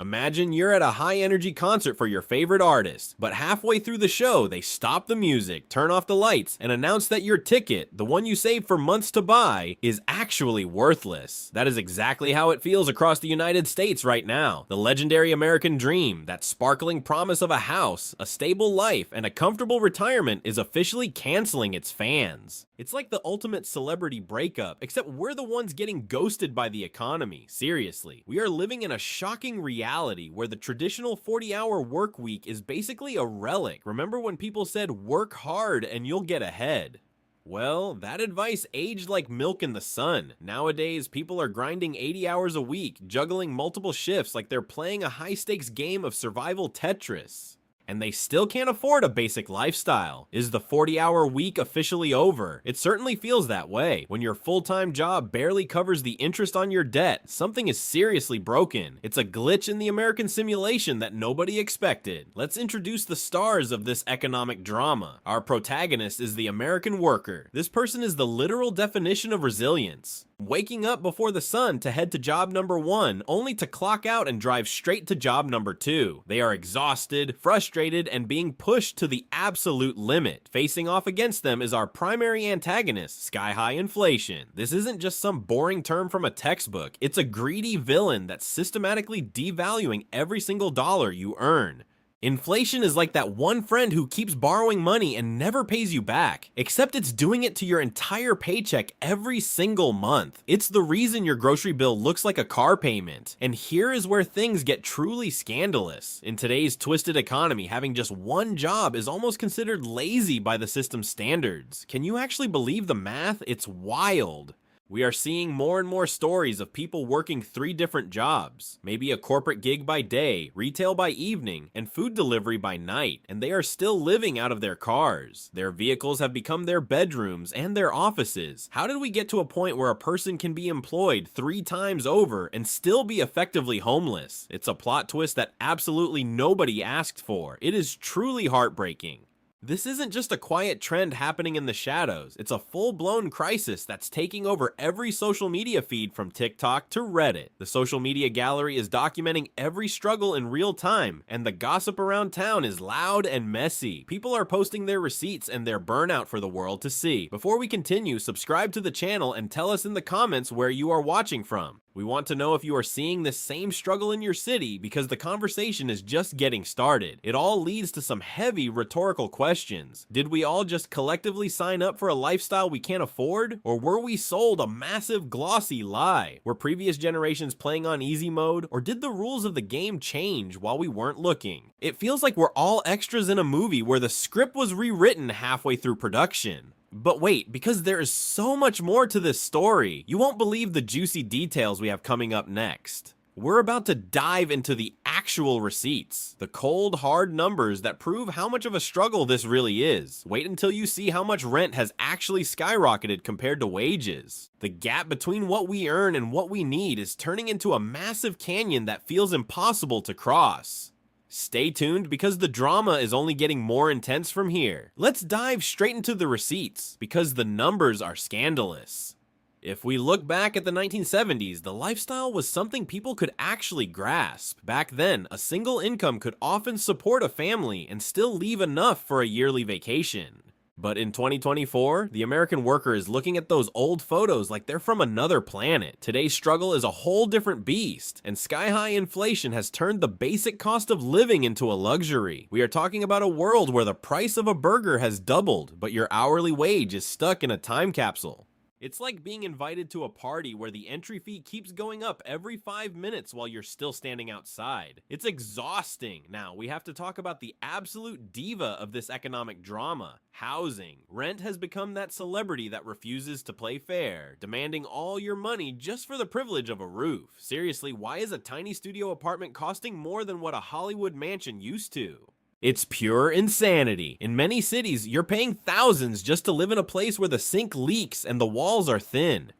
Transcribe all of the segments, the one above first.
Imagine you're at a high-energy concert for your favorite artist, but halfway through the show, they stop the music, turn off the lights, and announce that your ticket, the one you saved for months to buy, is actually worthless. That is exactly how it feels across the United States right now. The legendary American dream, that sparkling promise of a house, a stable life, and a comfortable retirement is officially canceling its fans. It's like the ultimate celebrity breakup, except we're the ones getting ghosted by the economy. Seriously, we are living in a shocking reality where the traditional 40-hour work week is basically a relic. Remember when people said work hard and you'll get ahead? Well, that advice aged like milk in the sun. Nowadays, people are grinding 80 hours a week, juggling multiple shifts like they're playing a high-stakes game of survival Tetris. And they still can't afford a basic lifestyle. Is the 40-hour week officially over? It certainly feels that way. When your full-time job barely covers the interest on your debt, something is seriously broken. It's a glitch in the American simulation that nobody expected. Let's introduce the stars of this economic drama. Our protagonist is the American worker. This person is the literal definition of resilience. Waking up before the sun to head to job number 1, only to clock out and drive straight to job number 2. They are exhausted, frustrated, and being pushed to the absolute limit. Facing off against them is our primary antagonist, sky-high inflation. This isn't just some boring term from a textbook. It's a greedy villain that's systematically devaluing every single dollar you earn. Inflation is like that one friend who keeps borrowing money and never pays you back, except it's doing it to your entire paycheck every single month. It's the reason your grocery bill looks like a car payment. And here is where things get truly scandalous. In today's twisted economy, having just one job is almost considered lazy by the system's standards. Can you actually believe the math? It's wild. We are seeing more and more stories of people working 3 different jobs, maybe a corporate gig by day, retail by evening, and food delivery by night, and they are still living out of their cars. Their vehicles have become their bedrooms and their offices. How did we get to a point where a person can be employed 3 times over and still be effectively homeless? It's a plot twist that absolutely nobody asked for. It is truly heartbreaking. This isn't just a quiet trend happening in the shadows, it's a full-blown crisis that's taking over every social media feed from TikTok to Reddit. The social media gallery is documenting every struggle in real time, and the gossip around town is loud and messy. People are posting their receipts and their burnout for the world to see. Before we continue, subscribe to the channel and tell us in the comments where you are watching from. We want to know if you are seeing this same struggle in your city because the conversation is just getting started. It all leads to some heavy rhetorical questions. Did we all just collectively sign up for a lifestyle we can't afford? Or were we sold a massive glossy lie? Were previous generations playing on easy mode? Or did the rules of the game change while we weren't looking? It feels like we're all extras in a movie where the script was rewritten halfway through production. But wait, because there is so much more to this story. You won't believe the juicy details we have coming up next. We're about to dive into the actual receipts, the cold, hard numbers that prove how much of a struggle this really is. Wait until you see how much rent has actually skyrocketed compared to wages. The gap between what we earn and what we need is turning into a massive canyon that feels impossible to cross. Stay tuned because the drama is only getting more intense from here. Let's dive straight into the receipts because the numbers are scandalous. If we look back at the 1970s, the lifestyle was something people could actually grasp. Back then, a single income could often support a family and still leave enough for a yearly vacation. But in 2024, the American worker is looking at those old photos like they're from another planet. Today's struggle is a whole different beast, and sky-high inflation has turned the basic cost of living into a luxury. We are talking about a world where the price of a burger has doubled, but your hourly wage is stuck in a time capsule. It's like being invited to a party where the entry fee keeps going up every 5 minutes while you're still standing outside. It's exhausting. Now, we have to talk about the absolute diva of this economic drama, housing. Rent has become that celebrity that refuses to play fair, demanding all your money just for the privilege of a roof. Seriously, why is a tiny studio apartment costing more than what a Hollywood mansion used to? It's pure insanity. In many cities, you're paying thousands just to live in a place where the sink leaks and the walls are thin.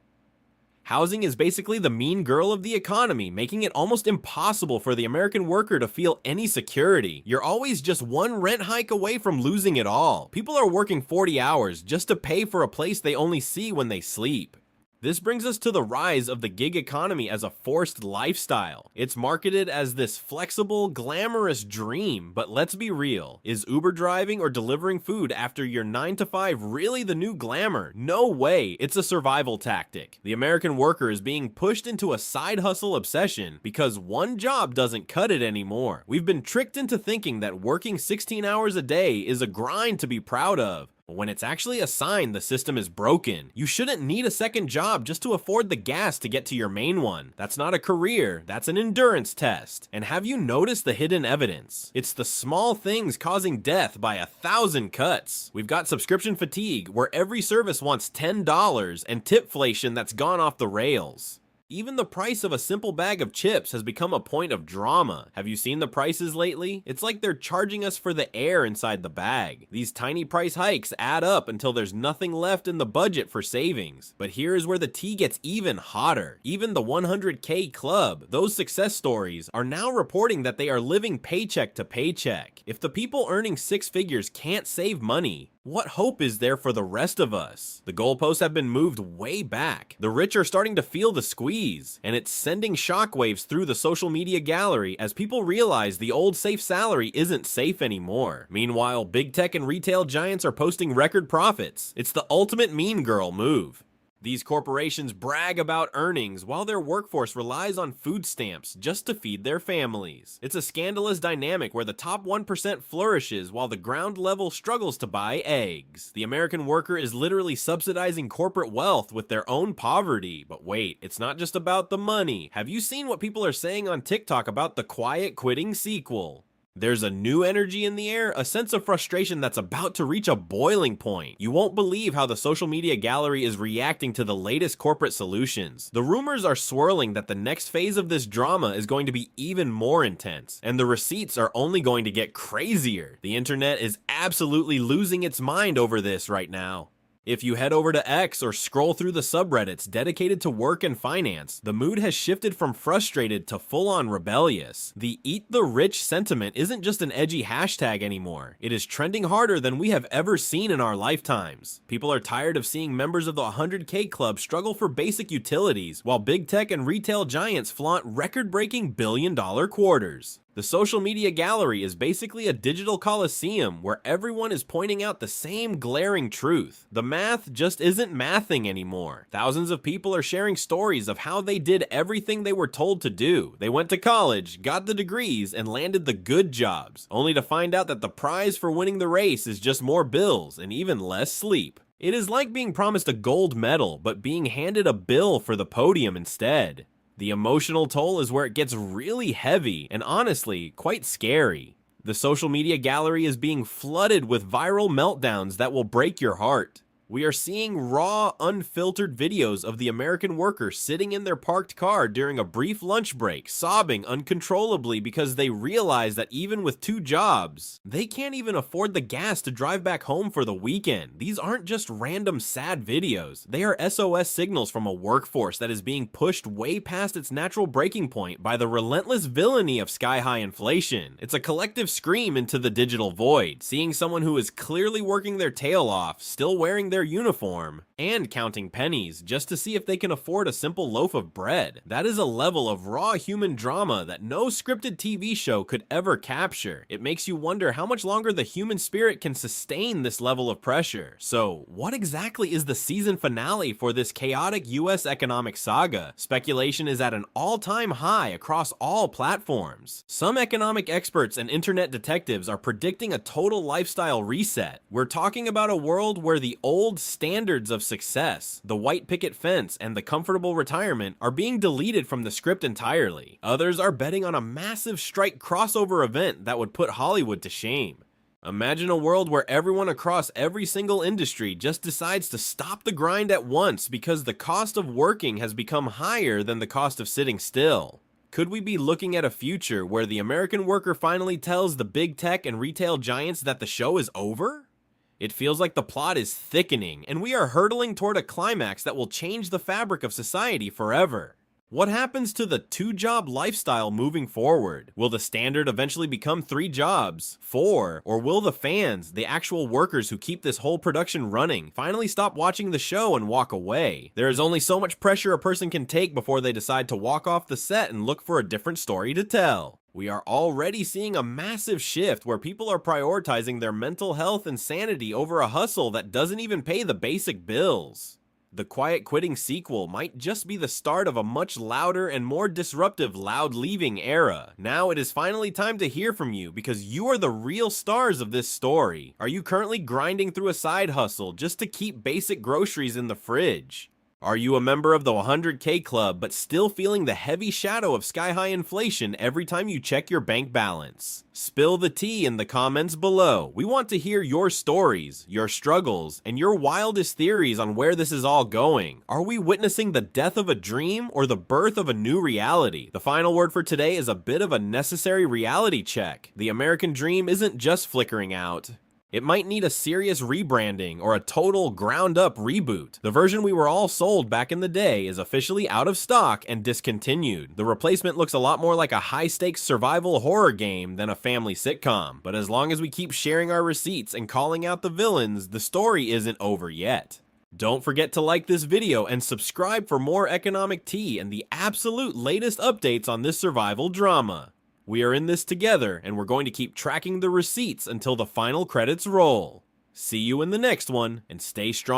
Housing is basically the mean girl of the economy, making it almost impossible for the American worker to feel any security. You're always just one rent hike away from losing it all. People are working 40 hours just to pay for a place they only see when they sleep. This brings us to the rise of the gig economy as a forced lifestyle. It's marketed as this flexible, glamorous dream, but let's be real. Is Uber driving or delivering food after your 9 to 5 really the new glamour? No way, it's a survival tactic. The American worker is being pushed into a side hustle obsession because one job doesn't cut it anymore. We've been tricked into thinking that working 16 hours a day is a grind to be proud of, when it's actually a sign the system is broken. You shouldn't need a second job just to afford the gas to get to your main one. That's not a career, that's an endurance test. And have you noticed the hidden evidence? It's the small things causing death by 1,000 cuts. We've got subscription fatigue, where every service wants $10, and tipflation that's gone off the rails. Even the price of a simple bag of chips has become a point of drama. Have you seen the prices lately? It's like they're charging us for the air inside the bag. These tiny price hikes add up until there's nothing left in the budget for savings. But here is where the tea gets even hotter. Even the 100K club, those success stories, are now reporting that they are living paycheck to paycheck. If the people earning 6 figures can't save money, what hope is there for the rest of us? The goalposts have been moved way back. The rich are starting to feel the squeeze, and it's sending shockwaves through the social media gallery as people realize the old safe salary isn't safe anymore. Meanwhile, big tech and retail giants are posting record profits. It's the ultimate mean girl move. These corporations brag about earnings while their workforce relies on food stamps just to feed their families. It's a scandalous dynamic where the top 1% flourishes while the ground level struggles to buy eggs. The American worker is literally subsidizing corporate wealth with their own poverty. But wait, it's not just about the money. Have you seen what people are saying on TikTok about the quiet quitting sequel? There's a new energy in the air, a sense of frustration that's about to reach a boiling point. You won't believe how the social media gallery is reacting to the latest corporate solutions. The rumors are swirling that the next phase of this drama is going to be even more intense, and the receipts are only going to get crazier. The internet is absolutely losing its mind over this right now. If you head over to X or scroll through the subreddits dedicated to work and finance, the mood has shifted from frustrated to full-on rebellious. The eat the rich sentiment isn't just an edgy hashtag anymore. It is trending harder than we have ever seen in our lifetimes. People are tired of seeing members of the 100K club struggle for basic utilities, while big tech and retail giants flaunt record-breaking billion-dollar quarters. The social media gallery is basically a digital coliseum where everyone is pointing out the same glaring truth. The math just isn't mathing anymore. Thousands of people are sharing stories of how they did everything they were told to do. They went to college, got the degrees, and landed the good jobs, only to find out that the prize for winning the race is just more bills and even less sleep. It is like being promised a gold medal, but being handed a bill for the podium instead. The emotional toll is where it gets really heavy and honestly quite scary. The social media gallery is being flooded with viral meltdowns that will break your heart. We are seeing raw, unfiltered videos of the American worker sitting in their parked car during a brief lunch break, sobbing uncontrollably because they realize that even with 2 jobs, they can't even afford the gas to drive back home for the weekend. These aren't just random sad videos. They are SOS signals from a workforce that is being pushed way past its natural breaking point by the relentless villainy of sky-high inflation. It's a collective scream into the digital void, seeing someone who is clearly working their tail off, still wearing their uniform, and counting pennies just to see if they can afford a simple loaf of bread. That is a level of raw human drama that no scripted TV show could ever capture. It makes you wonder how much longer the human spirit can sustain this level of pressure. So, what exactly is the season finale for this chaotic US economic saga? Speculation is at an all-time high across all platforms. Some economic experts and internet detectives are predicting a total lifestyle reset. We're talking about a world where the old standards of success, the white picket fence, and the comfortable retirement are being deleted from the script entirely. Others are betting on a massive strike crossover event that would put Hollywood to shame. Imagine a world where everyone across every single industry just decides to stop the grind at once because the cost of working has become higher than the cost of sitting still. Could we be looking at a future where the American worker finally tells the big tech and retail giants that the show is over? It feels like the plot is thickening, and we are hurtling toward a climax that will change the fabric of society forever. What happens to the 2-job lifestyle moving forward? Will the standard eventually become 3 jobs, 4, or will the fans, the actual workers who keep this whole production running, finally stop watching the show and walk away? There is only so much pressure a person can take before they decide to walk off the set and look for a different story to tell. We are already seeing a massive shift where people are prioritizing their mental health and sanity over a hustle that doesn't even pay the basic bills. The Quiet Quitting sequel might just be the start of a much louder and more disruptive Loud Leaving era. Now it is finally time to hear from you because you are the real stars of this story. Are you currently grinding through a side hustle just to keep basic groceries in the fridge? Are you a member of the 100K club but still feeling the heavy shadow of sky-high inflation every time you check your bank balance? Spill the tea in the comments below. We want to hear your stories, your struggles, and your wildest theories on where this is all going. Are we witnessing the death of a dream or the birth of a new reality? The final word for today is a bit of a necessary reality check. The American dream isn't just flickering out. It might need a serious rebranding or a total ground-up reboot. The version we were all sold back in the day is officially out of stock and discontinued. The replacement looks a lot more like a high-stakes survival horror game than a family sitcom, but as long as we keep sharing our receipts and calling out the villains, the story isn't over yet. Don't forget to like this video and subscribe for more economic tea and the absolute latest updates on this survival drama. We are in this together, and we're going to keep tracking the receipts until the final credits roll. See you in the next one, and stay strong.